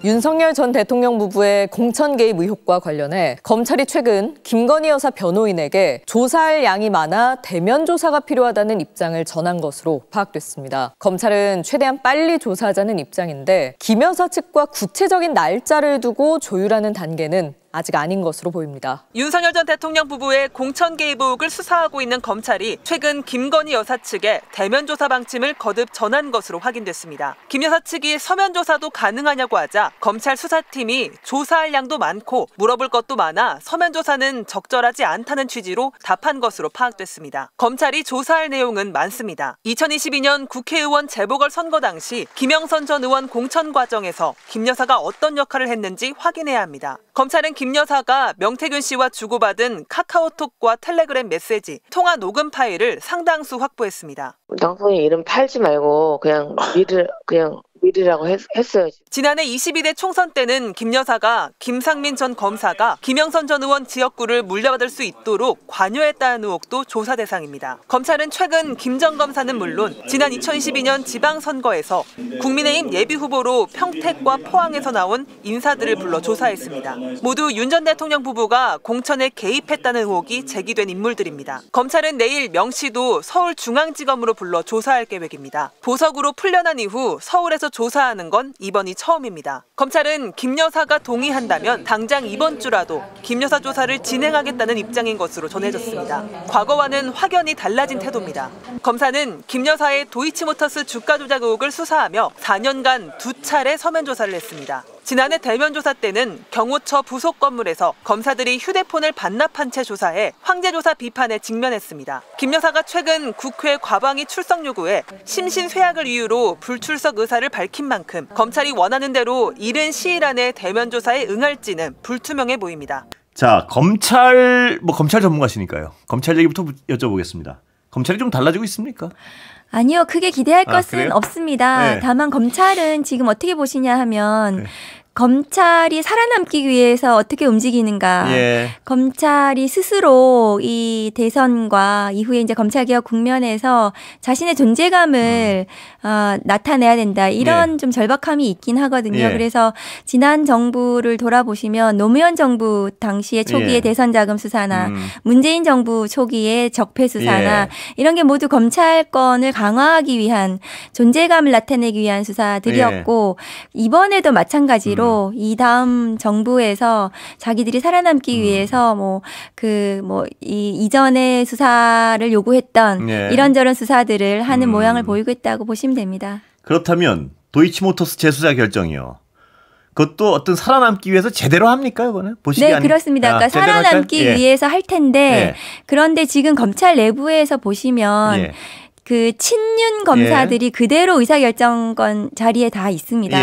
윤석열 전 대통령 부부의 공천 개입 의혹과 관련해 검찰이 최근 김건희 여사 변호인에게 조사할 양이 많아 대면 조사가 필요하다는 입장을 전한 것으로 파악됐습니다. 검찰은 최대한 빨리 조사하자는 입장인데 김 여사 측과 구체적인 날짜를 두고 조율하는 단계는 아직 아닌 것으로 보입니다. 윤석열 전 대통령 부부의 공천 개입 의혹을 수사하고 있는 검찰이 최근 김건희 여사 측에 대면 조사 방침을 거듭 전한 것으로 확인됐습니다. 김 여사 측이 서면 조사도 가능하냐고 하자 검찰 수사팀이 조사할 양도 많고 물어볼 것도 많아 서면 조사는 적절하지 않다는 취지로 답한 것으로 파악됐습니다. 검찰이 조사할 내용은 많습니다. 2022년 국회의원 재보궐선거 당시 김영선 전 의원 공천 과정에서 김 여사가 어떤 역할을 했는지 확인해야 합니다. 검찰은 김 여사가 명태균 씨와 주고받은 카카오톡과 텔레그램 메시지, 통화 녹음 파일을 상당수 확보했습니다. 당선인 이름 팔지 말고 그냥 미르라고 했어요. 지난해 22대 총선 때는 김 여사가 김상민 전 검사가 김영선 전 의원 지역구를 물려받을 수 있도록 관여했다는 의혹도 조사 대상입니다. 검찰은 최근 김 전 검사는 물론 지난 2022년 지방선거에서 국민의힘 예비후보로 평택과 포항에서 나온 인사들을 불러 조사했습니다. 모두 윤 전 대통령 부부가 공천에 개입했다는 의혹이 제기된 인물들입니다. 검찰은 내일 명 씨도 서울중앙지검으로 불러 조사할 계획입니다. 보석으로 풀려난 이후 서울에서 조사하는 건 이번이 처음입니다. 검찰은 김 여사가 동의한다면 당장 이번 주라도 김 여사 조사를 진행하겠다는 입장인 것으로 전해졌습니다. 과거와는 확연히 달라진 태도입니다. 검사는 김 여사의 도이치모터스 주가 조작 의혹을 수사하며 4년간 2차례 서면 조사를 했습니다. 지난해 대면 조사 때는 경호처 부속 건물에서 검사들이 휴대폰을 반납한 채 조사해 황제조사 비판에 직면했습니다. 김 여사가 최근 국회 과방위 출석 요구에 심신쇠약을 이유로 불출석 의사를 밝힌 만큼 검찰이 원하는 대로 이른 시일 안에 대면 조사에 응할지는 불투명해 보입니다. 자, 검찰 전문가시니까요. 검찰 얘기부터 여쭤보겠습니다. 검찰이 좀 달라지고 있습니까? 아니요. 크게 기대할 것은 그래요? 없습니다. 네. 다만 검찰은 지금 어떻게 보시냐 하면 네. 검찰이 살아남기 위해서 어떻게 움직이는가. 예. 검찰이 스스로 이 대선과 이후에 이제 검찰개혁 국면에서 자신의 존재감을 나타내야 된다. 이런 좀 절박함이 있긴 하거든요. 예. 그래서 지난 정부를 돌아보시면 노무현 정부 당시의 초기의 대선 자금 수사나 문재인 정부 초기의 적폐 수사나 이런 게 모두 검찰권을 강화하기 위한 존재감을 나타내기 위한 수사들이었고 이번에도 마찬가지로 이 다음 정부에서 자기들이 살아남기 위해서 이전의 수사를 요구했던 이런저런 수사들을 하는 모양을 보이고 있다고 보시면 됩니다. 그렇다면 도이치모터스 재수사 결정이요. 그것도 어떤 살아남기 위해서 제대로 합니까, 이거는? 네, 그렇습니다. 그러니까 살아남기 위해서 할 텐데 그런데 지금 검찰 내부에서 보시면 그 친윤 검사들이 그대로 의사결정권 자리에 다 있습니다.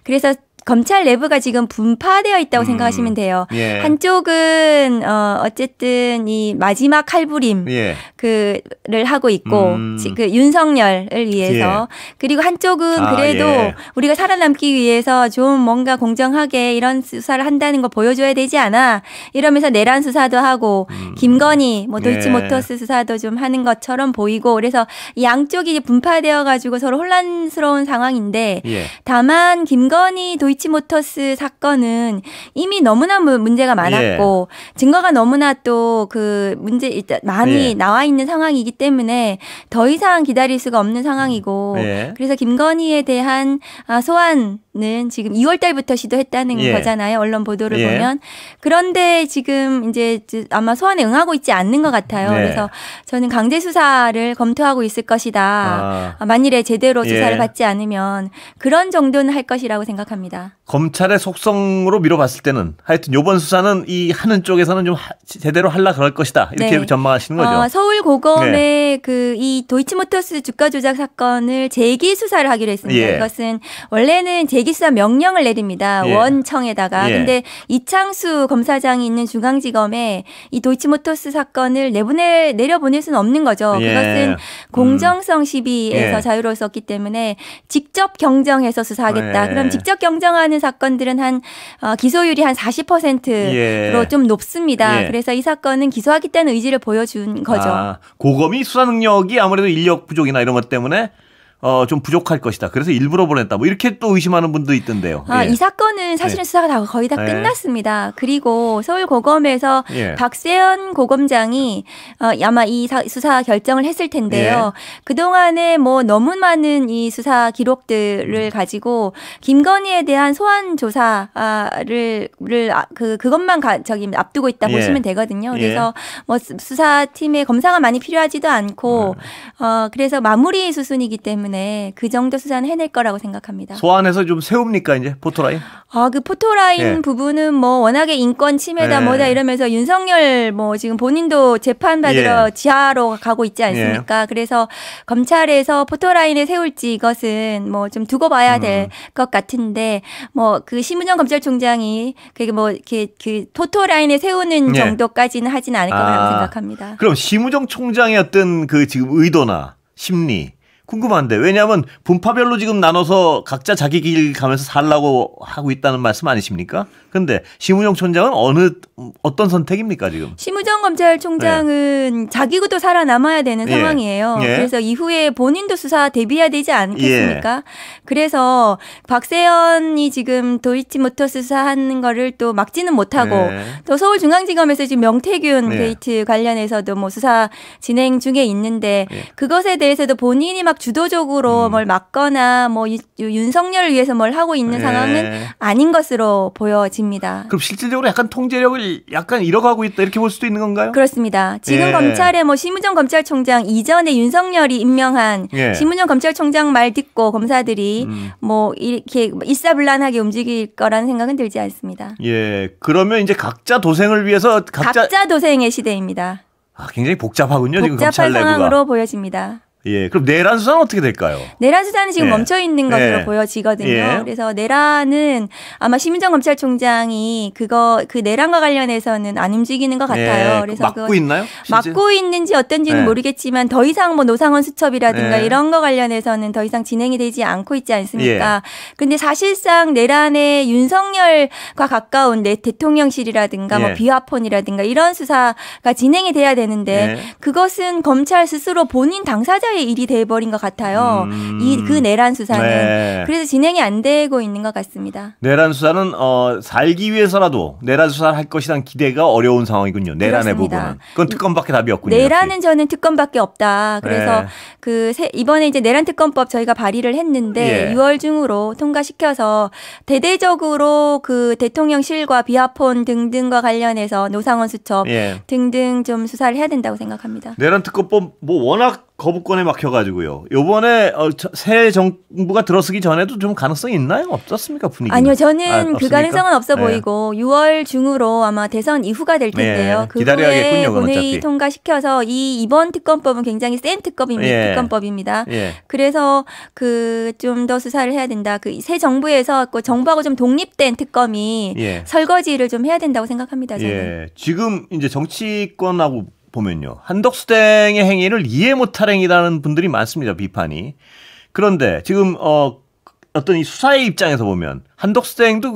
그래서 검찰 내부가 지금 분파되어 있다고 생각하시면 돼요. 한쪽은 어쨌든 이 마지막 칼부림 그를 하고 있고 그 윤석열을 위해서 그리고 한쪽은 그래도 우리가 살아남기 위해서 좀 뭔가 공정하게 이런 수사를 한다는 걸 보여줘야 되지 않아 이러면서 내란 수사도 하고 김건희 도이치모터스 수사도 좀 하는 것처럼 보이고 그래서 이 양쪽이 분파되어 가지고 서로 혼란스러운 상황인데 다만 김건희 도이치모터스 사건은 이미 너무나 문제가 많았고 증거가 너무나 또 그 문제 많이 나와 있는 상황이기 때문에 더 이상 기다릴 수가 없는 상황이고 그래서 김건희에 대한 소환은 지금 2월 달부터 시도했다는 거잖아요. 언론 보도를 보면. 그런데 지금 이제 아마 소환에 응하고 있지 않는 것 같아요. 그래서 저는 강제 수사를 검토하고 있을 것이다. 만일에 제대로 조사를 받지 않으면 그런 정도는 할 것이라고 생각합니다. 검찰의 속성으로 미뤄봤을 때는 하여튼 이번 수사는 이 하는 쪽에서는 좀 제대로 하려 그럴 것이다. 이렇게 전망하시는 거죠. 서울고검의 그 이 도이치모터스 주가 조작 사건을 재기 수사를 하기로 했습니다. 이것은 원래는 재기 수사 명령을 내립니다. 원청에다가. 근데 이창수 검사장이 있는 중앙지검에 이 도이치모터스 사건을 내려보낼 수는 없는 거죠. 그것은 공정성 시비에서 자유로웠었기 때문에 직접 경정해서 수사하겠다. 그럼 직접 경정하는 사건들은 한 기소율이 한 40%로 좀 높습니다. 그래서 이 사건은 기소하겠다는 의지를 보여준 거죠. 고검이 수사 능력이 아무래도 인력 부족이나 이런 것 때문에 좀 부족할 것이다. 그래서 일부러 보냈다. 뭐 이렇게 또 의심하는 분도 있던데요. 예. 이 사건은 사실은 수사가 거의 다 끝났습니다. 그리고 서울고검에서 박세현 고검장이 아마 이 수사 결정을 했을 텐데요. 그동안에 뭐 너무 많은 이 수사 기록들을 가지고 김건희에 대한 소환 조사를 그것만 앞두고 있다 보시면 되거든요. 그래서 뭐 수사팀에 검사가 많이 필요하지도 않고 그래서 마무리 수순이기 때문에 그 정도 수사는 해낼 거라고 생각합니다. 소환해서 좀 세웁니까 이제 포토라인? 그 포토라인 부분은 뭐 워낙에 인권 침해다 뭐다 이러면서 윤석열 뭐 지금 본인도 재판 받으러 지하로 가고 있지 않습니까? 그래서 검찰에서 포토라인에 세울지 이것은 뭐 좀 두고 봐야 될 것 같은데 뭐 그 심우정 검찰총장이 그게 뭐 이렇게 그 포토라인에 세우는 정도까지는 하지는 않을 거라고 생각합니다. 그럼 심우정 총장의 어떤 그 지금 의도나 심리 궁금한데 왜냐하면 분파별로 지금 나눠서 각자 자기 길 가면서 살라고 하고 있다는 말씀 아니십니까? 그런데 심우정 총장은 어떤 선택입니까 지금? 심우정 검찰총장은 자기도 살아남아야 되는 상황이에요. 그래서 이후에 본인도 수사 대비해야 되지 않겠습니까? 그래서 박세현이 지금 도이치모터스 수사하는 거를 또 막지는 못하고 또 서울중앙지검에서 지금 명태균 게이트 관련해서도 뭐 수사 진행 중에 있는데 그것에 대해서도 본인이 막 주도적으로 뭘 막거나 뭐 윤석열을 위해서 뭘 하고 있는 상황은 아닌 것으로 보여집니다. 그럼 실질적으로 약간 통제력을 약간 잃어가고 있다 이렇게 볼 수도 있는 건가요? 그렇습니다. 지금 검찰에 뭐 심우정 검찰총장 이전에 윤석열이 임명한 심우정 검찰총장 말 듣고 검사들이 뭐 이렇게 일사불란하게 움직일 거라는 생각은 들지 않습니다. 그러면 이제 각자 도생을 위해서 각자 도생의 시대입니다. 굉장히 복잡하군요. 지금 검찰 내부가. 복잡한 상황으로 보여집니다. 그럼 내란 수사는 어떻게 될까요? 내란 수사는 지금 멈춰 있는 것으로 보여지거든요. 그래서 내란은 아마 심우정 검찰총장이 그 내란과 관련해서는 안 움직이는 것 같아요. 그래서 막고 있나요? 실제? 막고 있는지 어떤지는 모르겠지만 더 이상 뭐 노상원 수첩이라든가 이런 거 관련해서는 더 이상 진행이 되지 않고 있지 않습니까? 근데 사실상 내란에 윤석열과 가까운 대통령실이라든가 뭐 비화폰이라든가 이런 수사가 진행이 돼야 되는데 그것은 검찰 스스로 본인 당사자의 일이 돼버린 것 같아요. 그 내란 수사는. 그래서 진행이 안 되고 있는 것 같습니다. 내란 수사는 살기 위해서라도 내란 수사를 할 것이라는 기대가 어려운 상황이군요. 내란의 그렇습니다. 부분은. 그건 특검밖에 답이 없군요. 내란은 역시. 저는 특검밖에 없다. 그래서 이번에 이제 내란 특검법 저희가 발의를 했는데 6월 중으로 통과시켜서 대대적으로 그 대통령실과 비화폰 등등과 관련해서 노상원 수첩 등등 좀 수사를 해야 된다고 생각합니다. 내란 특검법 뭐 워낙 거부권에 막혀가지고요. 이번에 새 정부가 들어서기 전에도 좀 가능성이 있나요? 없었습니까 분위기는? 아니요. 저는 그 가능성은 없어 보이고 6월 중으로 아마 대선 이후가 될 텐데요. 그 후에 본회의 통과시켜서 이번 특검법은 굉장히 센 특검법입니다. 그래서 그 좀 더 수사를 해야 된다. 그 새 정부에서 정부하고 좀 독립된 특검이 설거지를 좀 해야 된다고 생각합니다. 저는. 지금 이제 정치권하고 보면요. 한덕수 대행의 행위를 이해 못할 행위라는 분들이 많습니다. 비판이. 그런데 지금 어떤 이 수사의 입장에서 보면 한덕수 대행도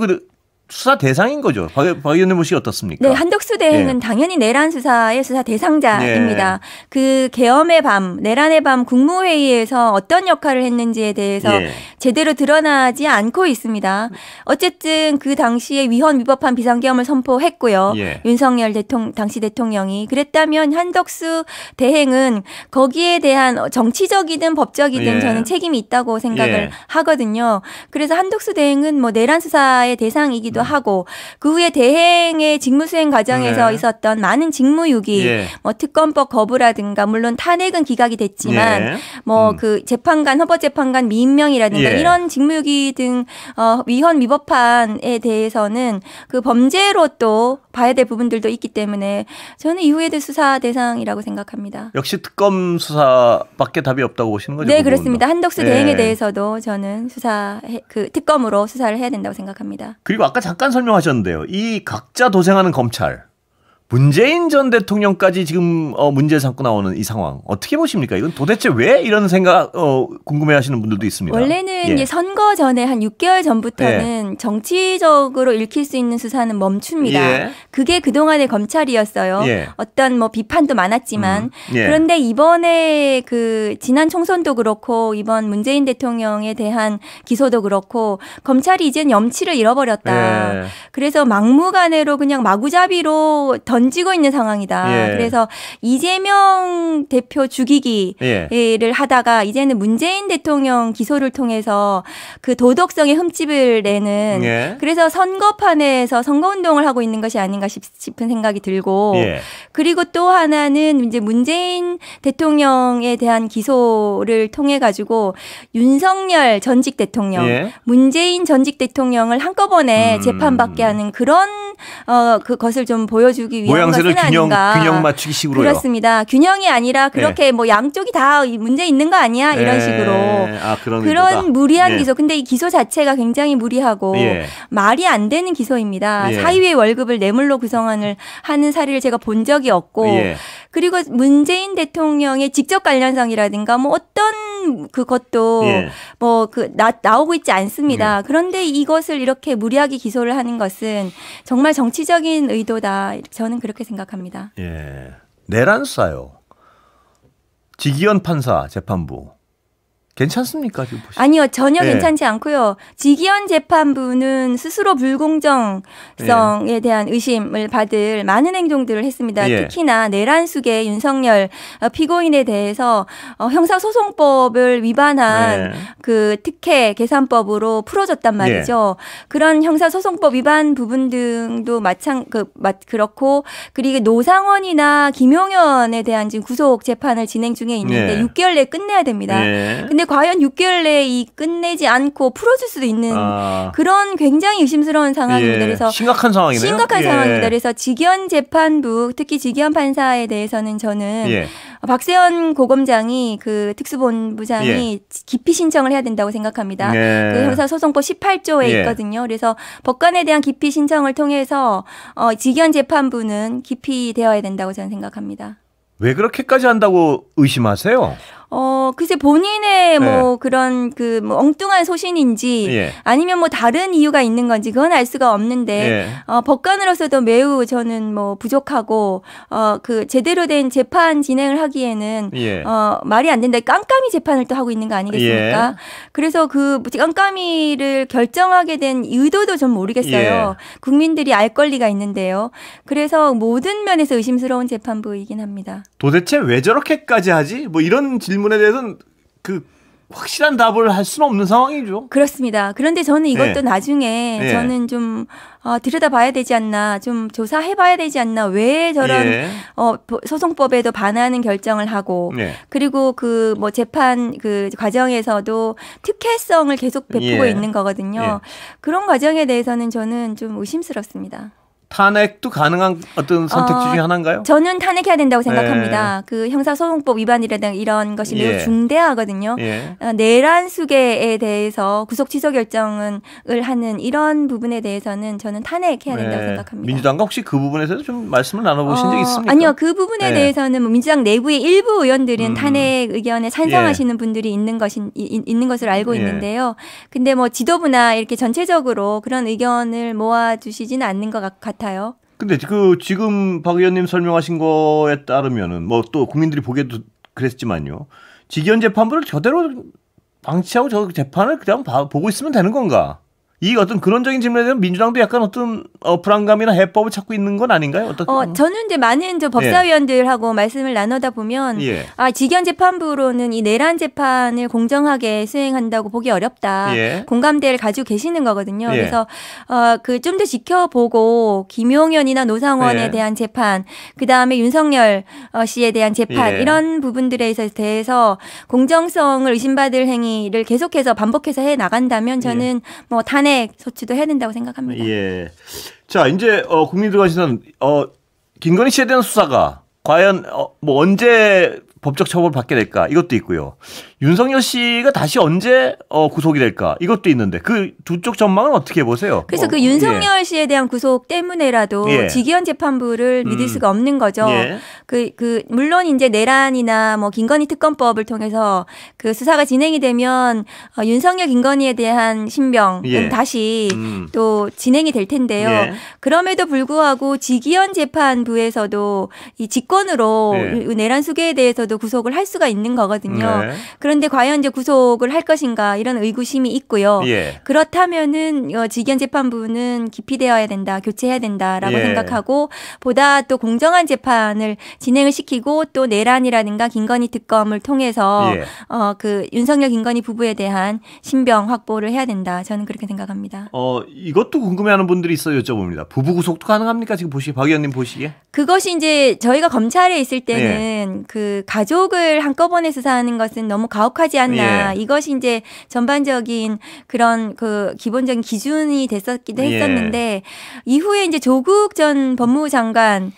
수사 대상인 거죠. 박 의원님 보시기 어떻습니까? 네, 한덕수 대행은 당연히 내란 수사의 수사 대상자입니다. 그 계엄의 밤, 내란의 밤 국무회의에서 어떤 역할을 했는지에 대해서 제대로 드러나지 않고 있습니다. 어쨌든 그 당시에 위헌 위법한 비상계엄을 선포했고요. 윤석열 당시 대통령이. 그랬다면 한덕수 대행은 거기에 대한 정치적이든 법적이든 저는 책임이 있다고 생각을 하거든요. 그래서 한덕수 대행은 뭐 내란 수사의 대상이기도 하고 그 후에 대행의 직무수행 과정에서 있었던 많은 직무유기, 뭐 특검법 거부라든가 물론 탄핵은 기각이 됐지만 뭐 그 재판관, 헌법재판관 미임명이라든가 이런 직무유기 등 위헌 위법한에 대해서는 그 범죄로 또 봐야 될 부분들도 있기 때문에 저는 이후에도 수사 대상이라고 생각합니다. 역시 특검 수사밖에 답이 없다고 보시는 거죠? 네, 그렇습니다. 한덕수 대행에 대해서도 저는 특검으로 수사를 해야 된다고 생각합니다. 그리고 아까 잠깐 설명하셨는데요. 이 각자 도생하는 검찰 문재인 전 대통령까지 지금 문제 삼고 나오는 이 상황 어떻게 보십니까? 이건 도대체 왜 이런 생각 궁금해하시는 분들도 있습니다. 원래는 예. 이제 선거 전에 한 6개월 전부터는 정치적으로 읽힐 수 있는 수사는 멈춥니다. 예. 그게 그동안의 검찰이었어요. 예. 어떤 뭐 비판도 많았지만 예. 그런데 이번에 그 지난 총선도 그렇고 이번 문재인 대통령에 대한 기소도 그렇고 검찰이 이제는 염치를 잃어버렸다. 예. 그래서 막무가내로 그냥 마구잡이로 던지고 있는 상황이다. 예. 그래서 이재명 대표 죽이기를 하다가 이제는 문재인 대통령 기소를 통해서 그 도덕성의 흠집을 내는 예. 그래서 선거판에서 선거운동을 하고 있는 것이 아닌가 싶은 생각이 들고 예. 그리고 또 하나는 이제 문재인 대통령에 대한 기소를 통해 가지고 윤석열 전직 대통령, 예. 문재인 전직 대통령을 한꺼번에 재판받게 하는 그런 그것을 좀 보여주기 위한 모양새를 것은 아닌가. 균형 맞추기 식으로요. 그렇습니다. 균형이 아니라 그렇게 뭐 양쪽이 다 문제 있는 거 아니야 이런 식으로 그런 그런 의도다. 무리한 예. 기소. 근데 이 기소 자체가 굉장히 무리하고 예. 말이 안 되는 기소입니다. 예. 사위의 월급을 뇌물로 구성을 하는 사례를 제가 본 적이 없고 예. 그리고 문재인 대통령의 직접 관련성이라든가 뭐 어떤 그것도 예. 뭐 나오고 있지 않습니다. 그런데 이것을 이렇게 무리하게 기소를 하는 것은 정말 정치적인 의도다. 저는 그렇게 생각합니다. 예. 내란 수사요. 지기현 판사 재판부. 괜찮습니까? 지금 보시면. 아니요. 전혀 예. 괜찮지 않고요. 지기현 재판부는 스스로 불공정성에 대한 의심을 받을 많은 행동들을 했습니다. 예. 특히나 내란 수계 윤석열 피고인에 대해서 형사소송법을 위반한 그 특혜 계산법으로 풀어줬단 말이죠. 그런 형사소송법 위반 부분 등도 그렇고 그리고 노상원이나 김용현에 대한 지금 구속 재판을 진행 중에 있는데 6개월 내에 끝내야 됩니다. 근데 과연 6개월 내에 이 끝내지 않고 풀어줄 수도 있는 그런 굉장히 의심스러운 상황입니다. 그래서 심각한 상황이네요. 심각한 상황입니다. 그래서 지기현 재판부 특히 지기현 판사에 대해서는 저는 박세현 고검장이 그 특수본부장이 기피 신청을 해야 된다고 생각합니다. 그 형사소송법 18조에 있거든요. 그래서 법관에 대한 기피 신청을 통해서 지기현 재판부는 기피되어야 된다고 저는 생각합니다. 왜 그렇게까지 한다고 의심하세요? 글쎄 본인의 뭐 그런 그 뭐 엉뚱한 소신인지 아니면 뭐 다른 이유가 있는 건지 그건 알 수가 없는데 법관으로서도 매우 저는 뭐 부족하고 그 제대로 된 재판 진행을 하기에는 말이 안 된다. 깜깜이 재판을 또 하고 있는 거 아니겠습니까? 그래서 그 깜깜이를 결정하게 된 의도도 좀 모르겠어요. 국민들이 알 권리가 있는데요. 그래서 모든 면에서 의심스러운 재판부이긴 합니다. 도대체 왜 저렇게까지 하지? 뭐 이런 질문에 대해서는 그 확실한 답을 할 수는 없는 상황이죠. 그렇습니다. 그런데 저는 이것도 나중에 저는 좀 들여다봐야 되지 않나, 좀 조사해봐야 되지 않나. 왜 저런 소송법에도 반하는 결정을 하고 그리고 그 뭐 재판 그 과정에서도 특혜성을 계속 베푸고 있는 거거든요. 그런 과정에 대해서는 저는 좀 의심스럽습니다. 탄핵도 가능한 어떤 선택지 중에 하나인가요? 저는 탄핵해야 된다고 생각합니다. 그 형사소송법 위반이라든가 이런 것이 매우 중대하거든요. 내란 수계에 대해서 구속 취소 결정을 하는 이런 부분에 대해서는 저는 탄핵해야 된다고 생각합니다. 민주당과 혹시 그 부분에서 좀 말씀을 나눠보신 적 있습니까? 아니요. 그 부분에 대해서는 뭐 민주당 내부의 일부 의원들은 탄핵 의견에 찬성하시는 분들이 있는 것을 알고 있는데요. 근데 뭐 지도부나 이렇게 전체적으로 그런 의견을 모아주시지는 않는 것 같아요. 근데 그 지금 박 의원님 설명하신 거에 따르면은 뭐 또 국민들이 보기에도 그랬지만요. 지기현 재판부를 저대로 방치하고 저 재판을 그냥 보고 있으면 되는 건가? 이 어떤 근원적인 질문에 대한 민주당도 약간 어떤 불안감이나 해법을 찾고 있는 건 아닌가요? 어떻게? 저는 이제 많은 법사위원들하고 말씀을 나누다 보면 지기현 재판부로는 이 내란 재판을 공정하게 수행한다고 보기 어렵다. 공감대를 가지고 계시는 거거든요. 그래서 그 좀 더 지켜보고 김용현이나 노상원에 대한 재판, 그 다음에 윤석열 씨에 대한 재판 이런 부분들에 대해서 공정성을 의심받을 행위를 계속해서 반복해서 해 나간다면 저는 뭐 탄핵 소추도 해야 된다고 생각합니다. 자, 이제 국민들과 시선 김건희 씨에 대한 수사가 과연 뭐 언제 법적 처벌을 받게 될까 이것도 있고요. 윤석열 씨가 다시 언제 구속이 될까 이것도 있는데 그 두 쪽 전망은 어떻게 보세요? 그래서 그 윤석열 씨에 대한 구속 때문에라도 지기현 재판부를 믿을 수가 없는 거죠. 물론 이제 내란이나 뭐 김건희 특검법을 통해서 그 수사가 진행이 되면 윤석열 김건희에 대한 신병은 다시 또 진행이 될 텐데요. 그럼에도 불구하고 지기현 재판부에서도 이 직권으로 내란 수계에 대해서도 구속을 할 수가 있는 거거든요. 그런데 과연 이제 구속을 할 것인가 이런 의구심이 있고요. 그렇다면은 지기현 재판부는 기피되어야 된다, 교체해야 된다라고 생각하고 보다 또 공정한 재판을 진행을 시키고 또 내란이라든가 김건희 특검을 통해서 그 윤석열 김건희 부부에 대한 신병 확보를 해야 된다. 저는 그렇게 생각합니다. 이것도 궁금해하는 분들이 있어요. 여쭤봅니다. 부부 구속도 가능합니까? 지금 박 의원님 보시기에? 그것이 이제 저희가 검찰에 있을 때는 그 가족을 한꺼번에 수사하는 것은 너무 가혹하지 않나. 이것이 이제 전반적인 그런 그 기본적인 기준이 됐었기도 했었는데 이후에 이제 조국 전 법무부 장관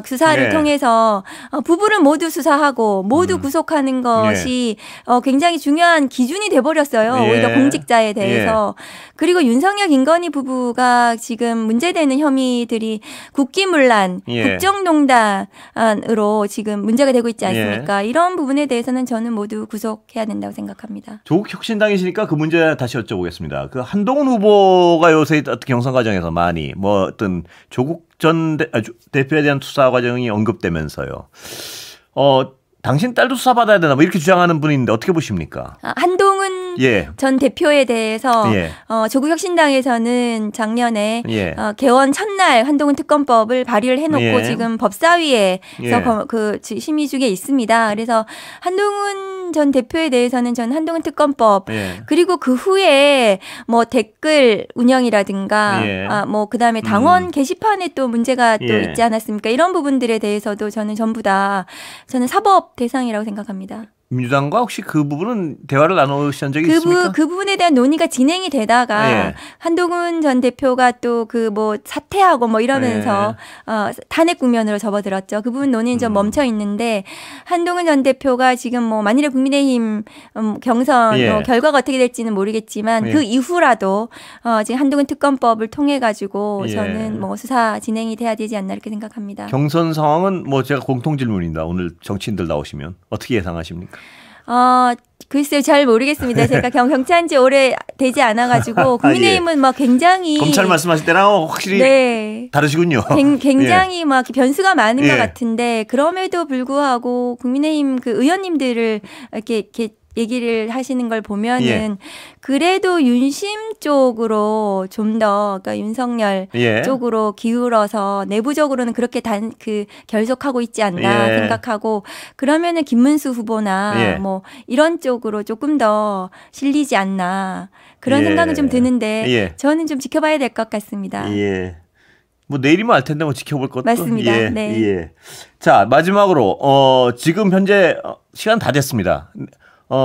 수사를 통해서 부부를 모두 수사하고 모두 구속하는 것이 굉장히 중요한 기준이 돼버렸어요. 오히려 공직자에 대해서. 그리고 윤석열 김건희 부부가 지금 문제되는 혐의들이 국기문란, 국정농단으로 지금 문제가 되고 있지 않습니까? 이런 부분에 대해서는 저는 모두 구속해야 된다고 생각합니다. 조국 혁신당이시니까 그 문제 다시 여쭤보겠습니다. 그 한동훈 후보가 요새 어떤 경선 과정에서 많이 뭐 어떤 조국 전 대표에 대한 수사 과정이 언급되면서요. 당신 딸도 수사받아야 되나 뭐 이렇게 주장하는 분인데 어떻게 보십니까? 한동훈 전 대표에 대해서 조국 혁신당에서는 작년에 개원 첫날 한동훈 특검법을 발의를 해놓고 지금 법사위에서 그 심의 중에 있습니다. 그래서 한동훈 전 대표에 대해서는 전 한동훈 특검법 그리고 그 후에 뭐 댓글 운영이라든가 뭐 그다음에 당원 게시판에 또 문제가 또 있지 않았습니까? 이런 부분들에 대해서도 저는 전부 다 저는 사법 대상이라고 생각합니다. 민주당과 혹시 그 부분은 대화를 나누신 적이 있습니까? 그 부분에 대한 논의가 진행이 되다가 한동훈 전 대표가 또 그 뭐 사퇴하고 뭐 이러면서 탄핵 국면으로 접어들었죠. 그 부분 논의는 좀 멈춰 있는데 한동훈 전 대표가 지금 뭐 만일에 국민의힘 경선 결과가 어떻게 될지는 모르겠지만 그 이후라도 지금 한동훈 특검법을 통해 가지고 저는 뭐 수사 진행이 돼야 되지 않나 이렇게 생각합니다. 경선 상황은 뭐 제가 공통 질문입니다. 오늘 정치인들 나오시면 어떻게 예상하십니까? 글쎄요, 잘 모르겠습니다. 제가 경찰한 지 오래 되지 않아가지고 국민의힘은 막 굉장히 검찰 말씀하실 때랑 확실히 다르시군요. 굉장히 막 변수가 많은 것 같은데 그럼에도 불구하고 국민의힘 그 의원님들을 이렇게 얘기를 하시는 걸 보면은 그래도 윤심 쪽으로 좀 더 그러니까 윤석열 쪽으로 기울어서 내부적으로는 그렇게 결속하고 있지 않나 생각하고 그러면은 김문수 후보나 뭐 이런 쪽으로 조금 더 실리지 않나 그런 생각은 좀 드는데 저는 좀 지켜봐야 될 것 같습니다. 뭐 내일이면 알 텐데 뭐 지켜볼 것도 맞습니다. 자, 마지막으로 지금 현재 시간 다 됐습니다.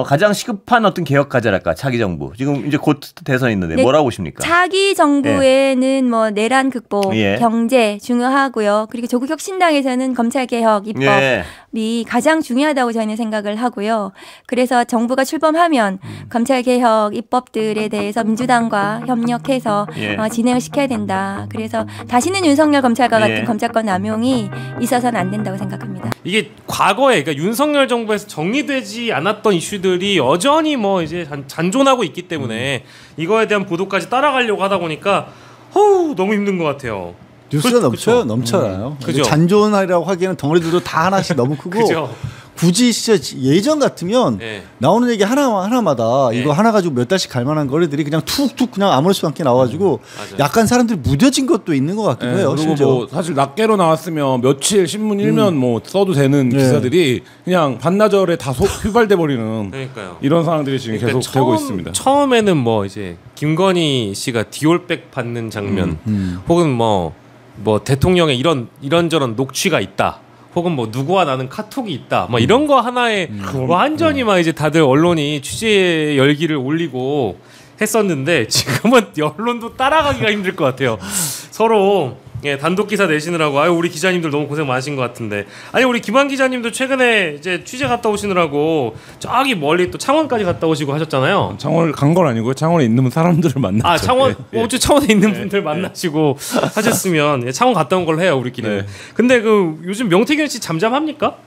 가장 시급한 어떤 개혁 과제랄까 차기 정부 지금 이제 곧 대선이 있는데 뭐라고 보십니까? 차기 정부에는 뭐 내란 극복, 경제 중요하고요. 그리고 조국 혁신당에서는 검찰 개혁 입법이 가장 중요하다고 저는 생각을 하고요. 그래서 정부가 출범하면 검찰 개혁 입법들에 대해서 민주당과 협력해서 진행을 시켜야 된다. 그래서 다시는 윤석열 검찰과 같은 검찰권 남용이 있어서는 안 된다고 생각합니다. 이게 과거에 그러니까 윤석열 정부에서 정리되지 않았던 이슈들이 여전히 뭐 이제 잔존하고 있기 때문에 이거에 대한 보도까지 따라가려고 하다 보니까 너무 힘든 것 같아요. 뉴스가 넘쳐요. 잔존하라고 하기에는 덩어리들도 다 하나씩 너무 크고 굳이 진짜 예전 같으면 나오는 얘기 하나마다 이거 하나 가지고 몇 달씩 갈 만한 거리들이 그냥 툭툭 그냥 아무렇지도 않게 나와가지고 약간 사람들이 무뎌진 것도 있는 것 같기도 해요. 그리고 뭐 사실 낱개로 나왔으면 며칠 신문 일면 뭐 써도 되는 기사들이 그냥 반나절에 다 휘발돼 버리는 이런 상황들이 지금 계속 되고 있습니다. 처음에는 뭐 이제 김건희 씨가 디올백 받는 장면 혹은 뭐 대통령의 이런저런 녹취가 있다. 혹은 뭐 누구와 나는 카톡이 있다. 뭐 이런 거 하나에 완전히 막 이제 다들 언론이 취재 열기를 올리고 했었는데 지금은 언론도 따라가기가 힘들 것 같아요. 서로 예, 단독 기사 내시느라고 아유 우리 기자님들 너무 고생 많으신 것 같은데 아니 우리 김한 기자님도 최근에 이제 취재 갔다 오시느라고 저기 멀리 또 창원까지 갔다 오시고 하셨잖아요. 창원을 간 건 아니고요. 창원에 있는 사람들을 만났죠. 아 창원 어째 창원에 있는 분들 만나시고 하셨으면 창원 갔다 온 걸로 해요 우리끼리. 네. 근데 그 요즘 명태균 씨 잠잠합니까?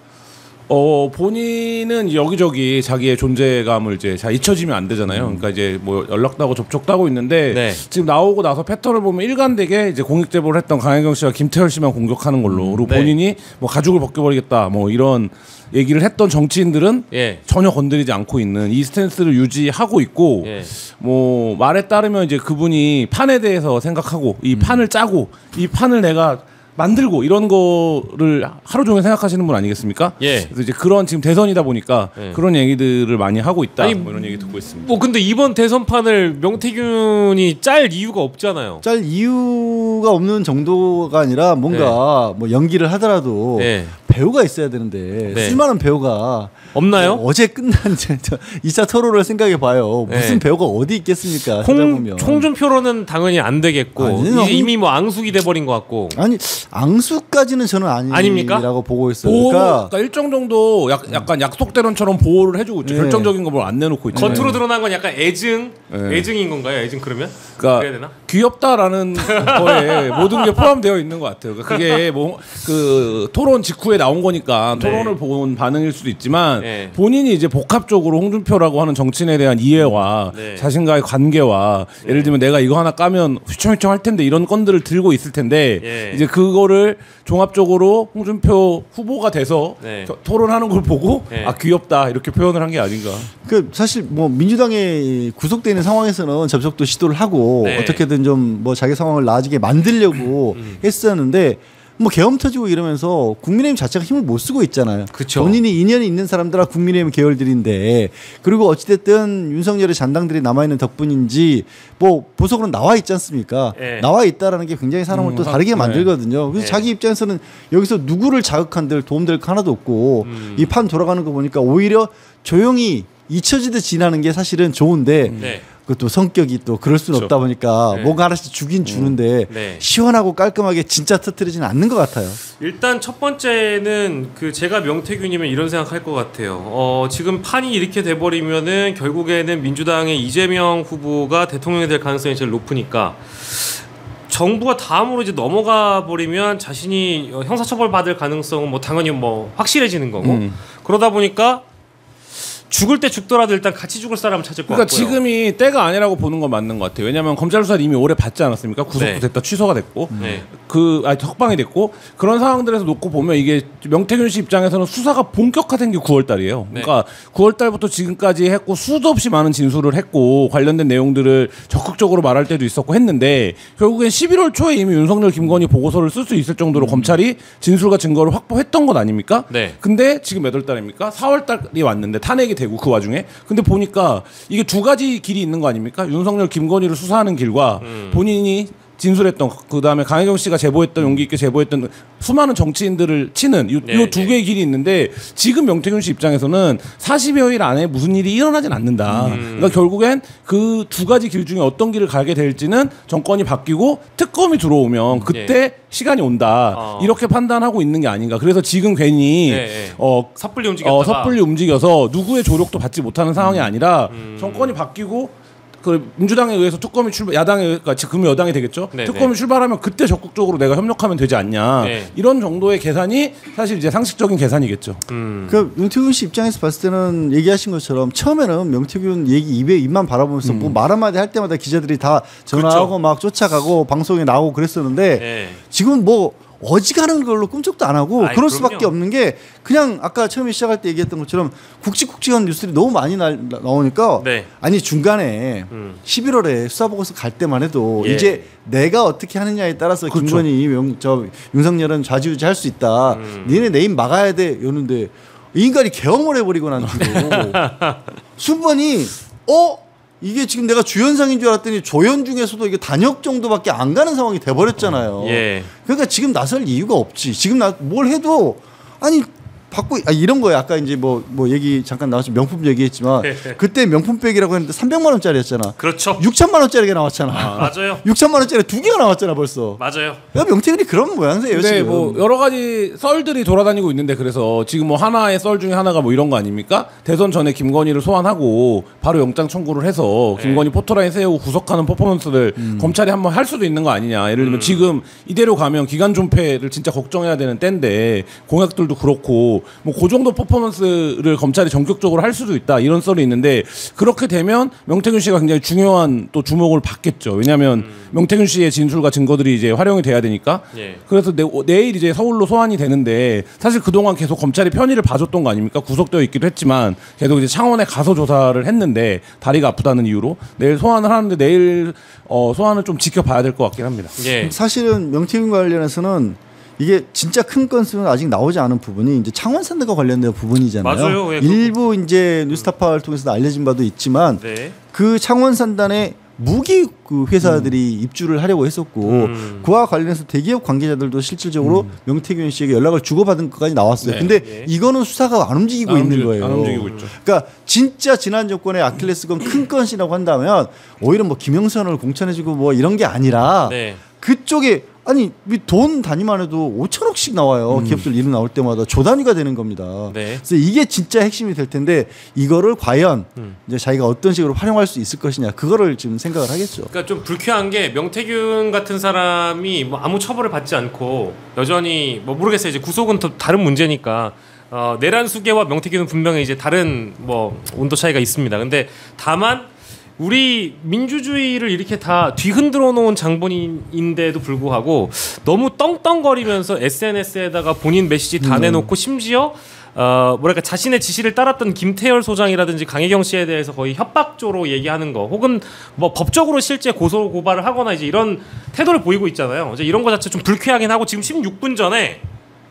본인은 여기저기 자기의 존재감을 이제 잘 잊혀지면 안 되잖아요. 그러니까 이제 뭐 연락도 하고 접촉도 하고 있는데 네. 지금 나오고 나서 패턴을 보면 일관되게 이제 공익 제보를 했던 강혜경 씨와 김태열 씨만 공격하는 걸로 그리고 네. 본인이 뭐 가죽을 벗겨버리겠다 뭐 이런 얘기를 했던 정치인들은 예. 전혀 건드리지 않고 있는 이 스탠스를 유지하고 있고 예. 뭐 말에 따르면 이제 그분이 판에 대해서 생각하고 이 판을 짜고 이 판을 내가 만들고 이런 거를 하루 종일 생각하시는 분 아니겠습니까? 예. 그래서 이제 그런 지금 대선이다 보니까 예. 그런 얘기들을 많이 하고 있다. 아니, 뭐 이런 얘기 듣고 있습니다. 뭐 근데 이번 대선판을 명태균이 짤 이유가 없잖아요. 짤 이유가 없는 정도가 아니라 뭔가 뭐 연기를 하더라도 배우가 있어야 되는데 쓸만한 배우가 없나요? 어제 끝난 2차 토론을 생각해 봐요. 무슨 배우가 어디 있겠습니까? 홍준표로는 당연히 안 되겠고 이제 이미 뭐 앙숙이 돼버린 것 같고. 아니 앙숙까지는 저는 아니라고 보고 있어요. 그러니까 일정 정도 약간 약속대론처럼 보호를 해주고 있죠. 결정적인 거 뭘 안 내놓고 있죠. 겉으로 드러난 건 약간 애증인 건가요? 애증 그러면? 그러니까 그래야 되나? 귀엽다라는 거에 모든 게 포함되어 있는 것 같아요. 그러니까 그게 뭐 그 토론 직후에 나온 거니까 토론을 본 반응일 수도 있지만 본인이 이제 복합적으로 홍준표라고 하는 정치인에 대한 이해와 자신과의 관계와 예를 들면 내가 이거 하나 까면 휘청휘청 할 텐데 이런 건들을 들고 있을 텐데 이제 그거를 종합적으로 홍준표 후보가 돼서 토론하는 걸 보고 아 귀엽다 이렇게 표현을 한 게 아닌가. 그 사실 뭐 민주당에 구속돼 있는 상황에서는 접촉도 시도를 하고 어떻게든 좀 뭐 자기 상황을 나아지게 만들려고 했었는데 뭐 계엄 터지고 이러면서 국민의힘 자체가 힘을 못 쓰고 있잖아요. 그쵸. 본인이 인연이 있는 사람들과 국민의힘 계열들인데 그리고 어찌됐든 윤석열의 잔당들이 남아있는 덕분인지 뭐 보석으로 나와 있지 않습니까? 나와 있다라는 게 굉장히 사람을 또 다르게 만들거든요. 그래서 자기 입장에서는 여기서 누구를 자극한들 도움될 거 하나도 없고 이 판 돌아가는 거 보니까 오히려 조용히 잊혀지듯 지나는 게 사실은 좋은데 그것도 성격이 또 그럴 수는 없다 보니까 뭔가 하나씩 주긴 주는데 시원하고 깔끔하게 진짜 터뜨리지는 않는 것 같아요. 일단 첫 번째는 그 제가 명태균이면 이런 생각할 것 같아요. 지금 판이 이렇게 돼버리면은 결국에는 민주당의 이재명 후보가 대통령이 될 가능성이 제일 높으니까 정부가 다음으로 이제 넘어가 버리면 자신이 형사처벌 받을 가능성은 뭐 당연히 뭐 확실해지는 거고 그러다 보니까 죽을 때 죽더라도 일단 같이 죽을 사람을 찾을 것 그러니까 같고요. 지금이 때가 아니라고 보는 건 맞는 것 같아요. 왜냐하면 검찰 수사를 이미 오래 받지 않았습니까? 구속도 됐다, 취소가 됐고, 석방이 됐고 그런 상황들에서 놓고 보면 이게 명태균 씨 입장에서는 수사가 본격화된 게 9월달이에요. 그러니까 9월달부터 지금까지 했고 수도 없이 많은 진술을 했고 관련된 내용들을 적극적으로 말할 때도 있었고 했는데 결국엔 11월 초에 이미 윤석열, 김건희 보고서를 쓸 수 있을 정도로 검찰이 진술과 증거를 확보했던 것 아닙니까? 근데 지금 몇 월 달입니까? 4월 달이 왔는데 탄핵이 되고 그 와중에 근데 보니까 이게 두 가지 길이 있는 거 아닙니까? 윤석열, 김건희를 수사하는 길과 본인이 진술했던 그다음에 강혜경 씨가 제보했던 용기 있게 제보했던 수많은 정치인들을 치는 이 두 개의 길이 있는데 지금 명태균 씨 입장에서는 40여일 안에 무슨 일이 일어나진 않는다. 그러니까 결국엔 그 두 가지 길 중에 어떤 길을 가게 될지는 정권이 바뀌고 특검이 들어오면 그때 시간이 온다. 이렇게 판단하고 있는 게 아닌가. 그래서 지금 괜히 섣불리 움직여서 누구의 조력도 받지 못하는 상황이 아니라 정권이 바뀌고 그 민주당에 의해서 특검이 야당에 그러니까 지금 여당이 되겠죠. 특검이 출발하면 그때 적극적으로 내가 협력하면 되지 않냐. 이런 정도의 계산이 사실 이제 상식적인 계산이겠죠. 그 명태균 씨 입장에서 봤을 때는 얘기하신 것처럼 처음에는 명태균 얘기 입만 바라보면서 뭐 말 한마디 할 때마다 기자들이 다 전화하고 막 쫓아가고 방송에 나오고 그랬었는데 지금 뭐 어지간한 걸로 꿈쩍도 안 하고 그럴 수밖에 없는 게 그냥 아까 처음에 시작할 때 얘기했던 것처럼 굵직굵직한 뉴스들이 너무 많이 나오니까 아니 중간에 11월에 수사보고서 갈 때만 해도 이제 내가 어떻게 하느냐에 따라서 김건희, 윤석열은 좌지우지 할 수 있다. 니네 내 입 막아야 돼. 이러는데 이 인간이 계엄을 해버리고 난 뒤로 순번이 이게 지금 내가 주연상인 줄 알았더니 조연 중에서도 이게 단역 정도밖에 안 가는 상황이 돼버렸잖아요. 그러니까 지금 나설 이유가 없지. 지금 뭘 해도 아니 받고 이런 거예요. 아까 이제 뭐 얘기 잠깐 나왔죠. 명품 얘기했지만 그때 명품백이라고 했는데 300만 원짜리였잖아. 그렇죠. 6천만 원짜리가 나왔잖아. 맞아요. 6천만 원짜리 2개가 나왔잖아 벌써. 맞아요. 명태균이 그런 모양새예요. 네, 지금. 뭐 여러 가지 썰들이 돌아다니고 있는데 그래서 지금 뭐 하나의 썰 중에 하나가 뭐 이런 거 아닙니까? 대선 전에 김건희를 소환하고 바로 영장 청구를 해서 김건희 포토라인 세우고 구속하는 퍼포먼스를 검찰이 한번 할 수도 있는 거 아니냐. 예를 들면 지금 이대로 가면 기간 존폐를 진짜 걱정해야 되는 때인데 공약들도 그렇고 뭐 그 정도 퍼포먼스를 검찰이 전격적으로 할 수도 있다 이런 썰이 있는데 그렇게 되면 명태균 씨가 굉장히 중요한 또 주목을 받겠죠. 왜냐하면 명태균 씨의 진술과 증거들이 이제 활용이 돼야 되니까. 그래서 내일 이제 서울로 소환이 되는데 사실 그동안 계속 검찰이 편의를 봐줬던 거 아닙니까? 구속되어 있기도 했지만 계속 이제 창원에 가서 조사를 했는데 다리가 아프다는 이유로 내일 소환을 하는데 내일 소환을 좀 지켜봐야 될 것 같긴 합니다. 사실은 명태균 관련해서는 이게 진짜 큰 건수는 아직 나오지 않은 부분이 이제 창원 산다과 관련된 부분이잖아요. 맞아요. 일부 이제 뉴스타파를 통해서 알려진 바도 있지만 그 창원 산단에 무기 그 회사들이 입주를 하려고 했었고 그와 관련해서 대기업 관계자들도 실질적으로 명태균 씨에게 연락을 주고받은 것까지 나왔어요. 근데 이거는 수사가 안 움직이고 있는 거예요. 안 움직이고 있죠. 그러니까 진짜 지난 정권의 아킬레스건 큰 건이라고 한다면 오히려 뭐 김영선을 공천해주고 뭐 이런 게 아니라 그쪽에 아니 돈 단위만 해도 5천억씩 나와요. 기업들 이름 나올 때마다 조 단위가 되는 겁니다. 그래서 이게 진짜 핵심이 될 텐데 이거를 과연 이제 자기가 어떤 식으로 활용할 수 있을 것이냐 그거를 지금 생각을 하겠죠. 그러니까 좀 불쾌한 게 명태균 같은 사람이 뭐 아무 처벌을 받지 않고 여전히 뭐 모르겠어요. 이제 구속은 또 다른 문제니까. 내란 수계와 명태균은 분명히 이제 다른 뭐 온도 차이가 있습니다. 근데 다만 우리 민주주의를 이렇게 다 뒤흔들어 놓은 장본인인데도 불구하고 너무 떵떵거리면서 SNS에다가 본인 메시지 다 내놓고 심지어 뭐랄까 자신의 지시를 따랐던 김태열 소장이라든지 강혜경 씨에 대해서 거의 협박조로 얘기하는 거 혹은 뭐 법적으로 실제 고소 고발을 하거나 이제 이런 태도를 보이고 있잖아요. 이제 이런 거 자체 좀 불쾌하긴 하고 지금 16분 전에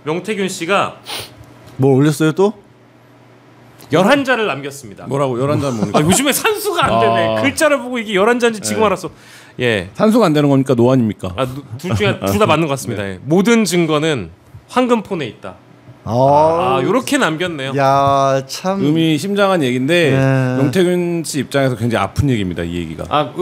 명태균 씨가 뭘 올렸어요 또? 11자를 남겼습니다. 뭐라고 11자 뭡니까? 요즘에 산수가 안 되네. 글자를 보고 이게 11자인지 지금 알았어. 산수가 안 되는 겁니까? 노안입니까? 둘 중에 둘 다 맞는 것 같습니다. 모든 증거는 황금폰에 있다. 요렇게 남겼네요. 야, 참 의미심장한 얘기인데 명태균 씨 입장에서 굉장히 아픈 얘기입니다. 이 얘기가.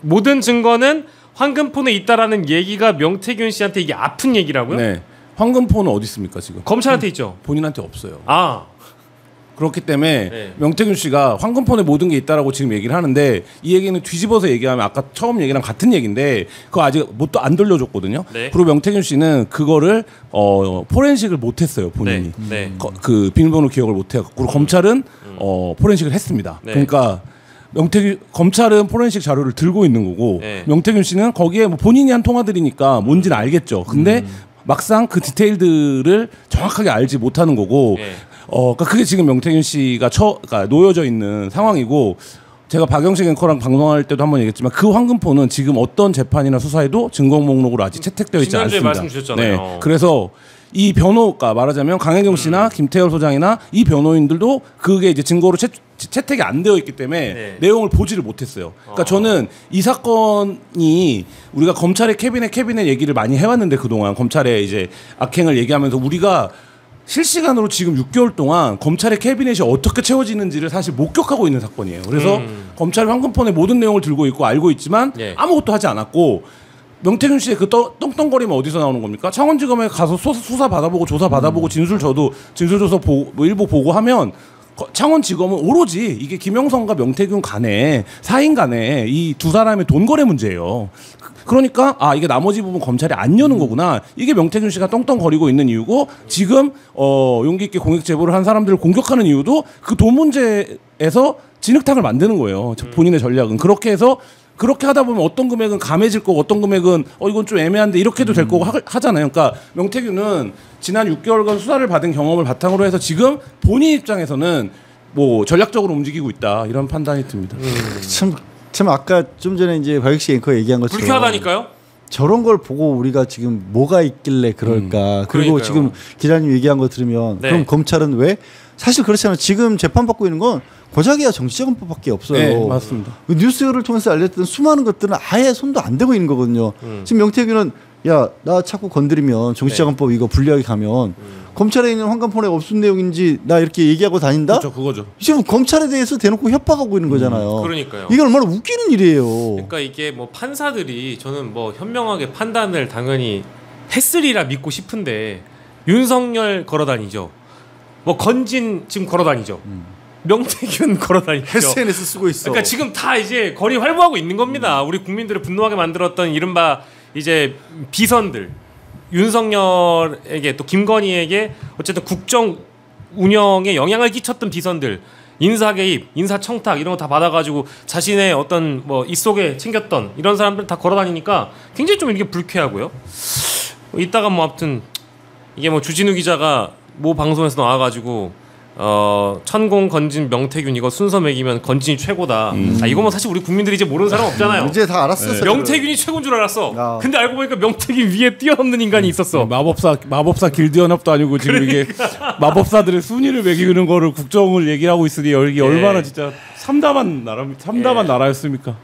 모든 증거는 황금폰에 있다라는 얘기가 명태균 씨한테 이게 아픈 얘기라고요? 네. 황금폰은 어디 있습니까 지금? 검찰한테 있죠. 본인한테 없어요. 그렇기 때문에 명태균 씨가 황금폰에 모든 게 있다라고 지금 얘기를 하는데 이 얘기는 뒤집어서 얘기하면 아까 처음 얘기랑 같은 얘기인데 그거 아직 뭣도 안 돌려줬거든요. 그리고 명태균 씨는 그거를 포렌식을 못했어요 본인이. 그 비밀번호 기억을 못해갖고 그리고 검찰은 포렌식을 했습니다. 그러니까 검찰은 포렌식 자료를 들고 있는 거고 명태균 씨는 거기에 뭐 본인이 한 통화들이니까 뭔지는 알겠죠. 근데 막상 그 디테일들을 정확하게 알지 못하는 거고. 그러니까 그게 지금 명태균 씨가 그러니까 놓여져 있는 상황이고 제가 박영식 앵커랑 방송할 때도 한번 얘기했지만 그 황금폰은 지금 어떤 재판이나 수사에도 증거 목록으로 아직 채택되어 있지 않습니다. 말씀 주셨잖아요. 그래서 이 변호가 말하자면 강혜경 씨나 김태열 소장이나 이 변호인들도 그게 이제 증거로 채택이 안 되어 있기 때문에 내용을 보지를 못했어요. 그러니까 저는 이 사건이 우리가 검찰의 캐비넷 얘기를 많이 해왔는데 그동안 검찰의 이제 악행을 얘기하면서 우리가 실시간으로 지금 6개월 동안 검찰의 캐비넷이 어떻게 채워지는지를 사실 목격하고 있는 사건이에요. 그래서 검찰이 황금폰의 모든 내용을 들고 있고 알고 있지만 아무것도 하지 않았고 명태균 씨의 그 떵떵거림은 어디서 나오는 겁니까? 창원지검에 가서 수사 받아보고 조사 받아보고 진술 조서 일부 보고 하면 창원지검은 오로지 이게 김영선과 명태균 간에 사인 간에 이 두 사람의 돈거래 문제예요. 그러니까 이게 나머지 부분 검찰이 안 여는 거구나. 이게 명태균 씨가 떵떵거리고 있는 이유고 지금 용기 있게 공익 제보를 한 사람들을 공격하는 이유도 그 돈 문제에서 진흙탕을 만드는 거예요. 본인의 전략은. 그렇게 해서 그렇게 하다 보면 어떤 금액은 감해질 거고 어떤 금액은 이건 좀 애매한데 이렇게도 될 거고 하잖아요. 그러니까 명태균은 지난 6개월간 수사를 받은 경험을 바탕으로 해서 지금 본인 입장에서는 뭐 전략적으로 움직이고 있다 이런 판단이 듭니다. 참 아까 좀 전에 이제 박익식 앵커 얘기한 것처럼 불쾌하다니까요. 저런 걸 보고 우리가 지금 뭐가 있길래 그럴까. 그리고 그러니까요. 지금 기자님 얘기한 거 들으면 그럼 검찰은 왜? 사실 그렇잖아요. 지금 재판받고 있는 건 고작이야 정치자금법밖에 없어요. 네, 맞습니다. 뉴스를 통해서 알렸던 수많은 것들은 아예 손도 안 대고 있는 거거든요. 지금 명태균은 야, 나 자꾸 건드리면 정치자금법 이거 불리하게 가면 검찰에 있는 환갑폰에 없은 내용인지 나 이렇게 얘기하고 다닌다? 그렇죠, 그거죠. 지금 검찰에 대해서 대놓고 협박하고 있는 거잖아요. 그러니까요. 이게 얼마나 웃기는 일이에요. 그러니까 이게 뭐 판사들이 저는 뭐 현명하게 판단을 당연히 했으리라 믿고 싶은데 윤석열 걸어다니죠. 뭐 건진 지금 걸어다니죠. 명태균 걸어다니죠. SNS 쓰고 있어. 그러니까 지금 다 이제 거리 활보하고 있는 겁니다. 우리 국민들을 분노하게 만들었던 이른바 이제 비선들 윤석열에게 또 김건희에게 어쨌든 국정 운영에 영향을 끼쳤던 비선들 인사 개입, 인사 청탁 이런 거 다 받아가지고 자신의 어떤 뭐 입속에 챙겼던 이런 사람들 다 걸어다니니까 굉장히 좀 이게 불쾌하고요. 이따가 뭐 아무튼 이게 뭐 주진우 기자가 모 방송에서 나와가지고 천공 건진 명태균 이거 순서 매기면 건진이 최고다. 이거 뭐 사실 우리 국민들이 이제 모르는 사람 없잖아요. 이제 다 알았어요. 명태균이 최고인 줄 알았어. 근데 알고 보니까 명태균 위에 뛰어넘는 인간이 있었어. 마법사 길드 연합도 아니고 지금 이게 마법사들의 순위를 매기는 거를 국정을 얘기하고 있으니 이게 얼마나 진짜 참담한 나라였습니까?